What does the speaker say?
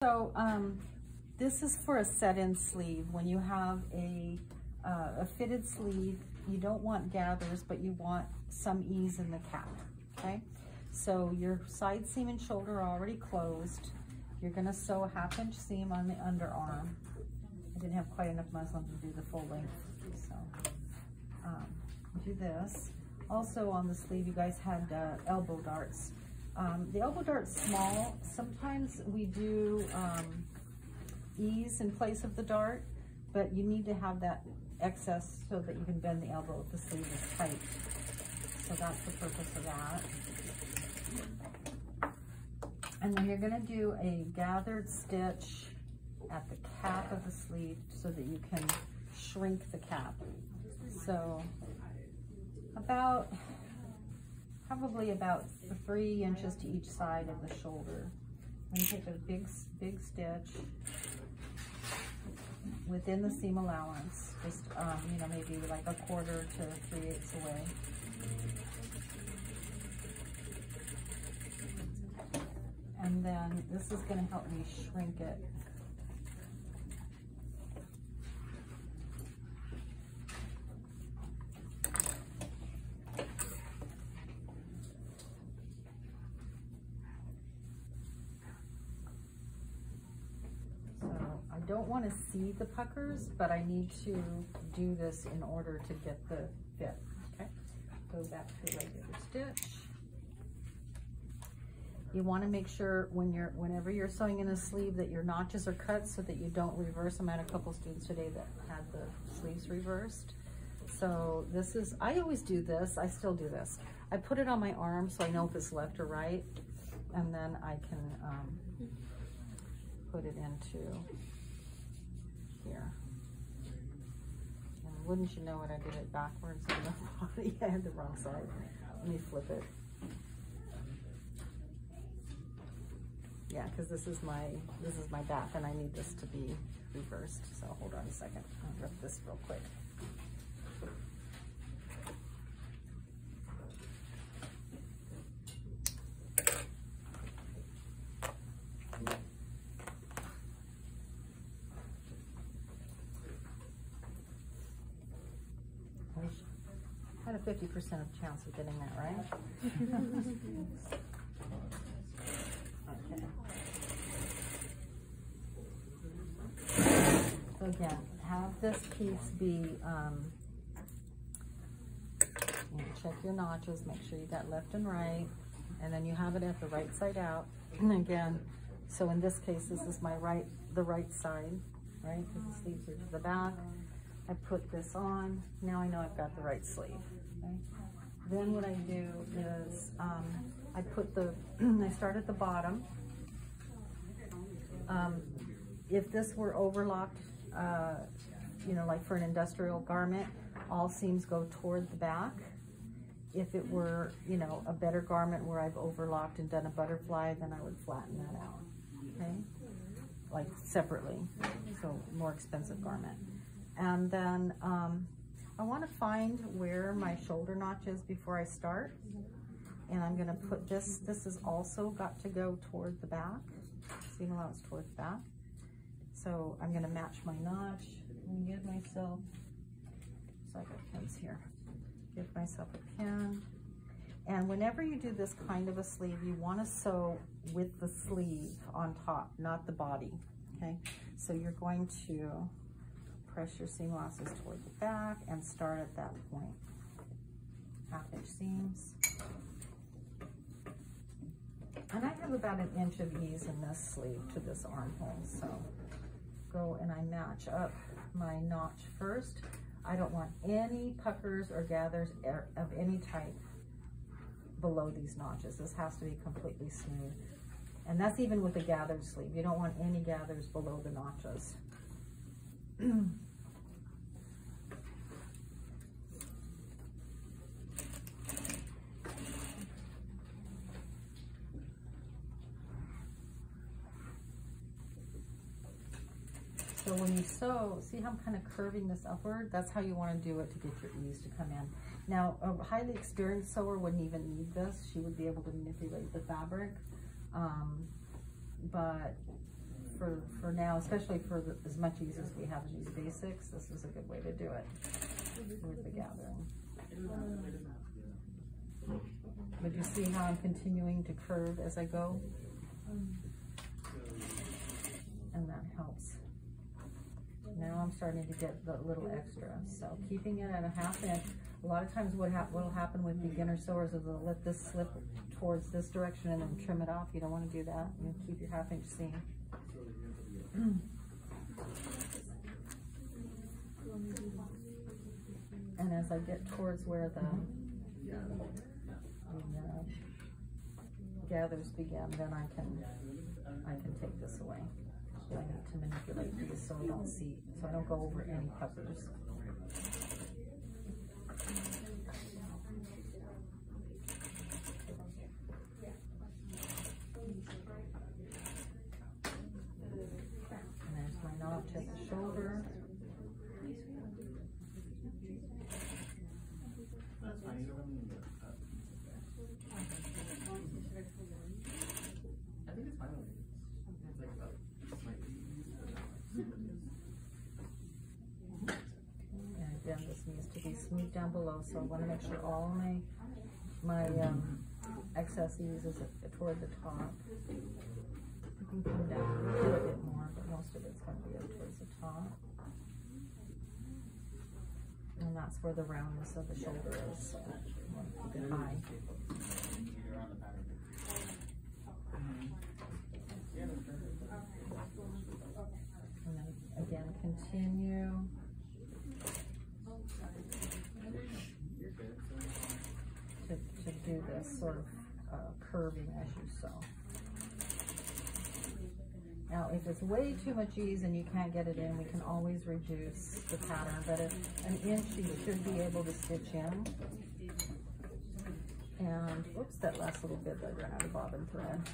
So this is for a set-in sleeve. When you have a fitted sleeve, you don't want gathers, but you want some ease in the cap, okay? So your side seam and shoulder are already closed. You're gonna sew a 1/2 inch seam on the underarm. I didn't have quite enough muslin to do the full length, so do this. Also on the sleeve, you guys had elbow darts. The elbow dart's small. Sometimes we do ease in place of the dart, but you need to have that excess so that you can bend the elbow if the sleeve is tight. So that's the purpose of that. And then you're gonna do a gathered stitch at the cap of the sleeve so that you can shrink the cap. So probably about 3 inches to each side of the shoulder. And take a big stitch within the seam allowance, just you know, maybe like 1/4 to 3/8 away. And then this is going to help me shrink it. I don't want to see the puckers, but I need to do this in order to get the fit, okay? Go back to regular stitch. You want to make sure whenever you're sewing in a sleeve that your notches are cut so that you don't reverse them. I had a couple students today that had the sleeves reversed. So this is, I always do this, I still do this. I put it on my arm so I know if it's left or right, and then I can put it into here. And wouldn't you know it, I did it backwards. I had the wrong side. Let me flip it. Yeah, because this is my back and I need this to be reversed. So hold on a second. I'll rip this real quick. I had a 50% chance of getting that right. Okay. So again, have this piece be, you know, check your notches, make sure you got left and right, and then you have it at the right side out. And again, so in this case, this is my the right side, right? Because the sleeves are to the back. I put this on. Now I know I've got the right sleeve. Okay? Then what I do is I put I start at the bottom. If this were overlocked, you know, like for an industrial garment, all seams go toward the back. If it were, you know, a better garment where I've overlocked and done a butterfly, then I would flatten that out, okay? Like separately, so more expensive garment. And then I want to find where my shoulder notch is before I start. And I'm going to put this has also got to go toward the back. Seam allowance toward the back. So I'm going to match my notch and give myself, so I got pins here. Give myself a pin. And whenever you do this kind of a sleeve, you want to sew with the sleeve on top, not the body, okay? So you're going to press your seam allowances toward the back and start at that point. 1/2 inch seams. And I have about 1 inch of ease in this sleeve to this armhole, so go and I match up my notch first. I don't want any puckers or gathers of any type below these notches. This has to be completely smooth. And that's even with a gathered sleeve. You don't want any gathers below the notches. So when you sew, see how I'm kind of curving this upward? That's how you want to do it to get your ease to come in. Now, a highly experienced sewer wouldn't even need this. She would be able to manipulate the fabric. But for now, especially for as much ease as we have in these basics, this is a good way to do it with the gathering. But you see how I'm continuing to curve as I go? And that helps. Now I'm starting to get the little extra. So keeping it at a 1/2 inch. A lot of times what will happen with beginner sewers is they'll let this slip towards this direction and then trim it off. You don't want to do that. You keep your 1/2 inch seam. And as I get towards where the gathers begin, then I can take this away. I need to manipulate these so I don't go over any puckers. And there's my notch at the shoulder. And again, this needs to be smooth down below, so I want to make sure all my excess ease is toward the top. You can come down a little bit more, but most of it's going to be up towards the top. And that's where the roundness of the shoulder is, so I want to keep it high. And then again, continue to do this sort of curving as you sew. Now, if it's way too much ease and you can't get it in, we can always reduce the pattern, but at 1 inch you should be able to stitch in. And, oops, that last little bit I ran out of bobbin thread.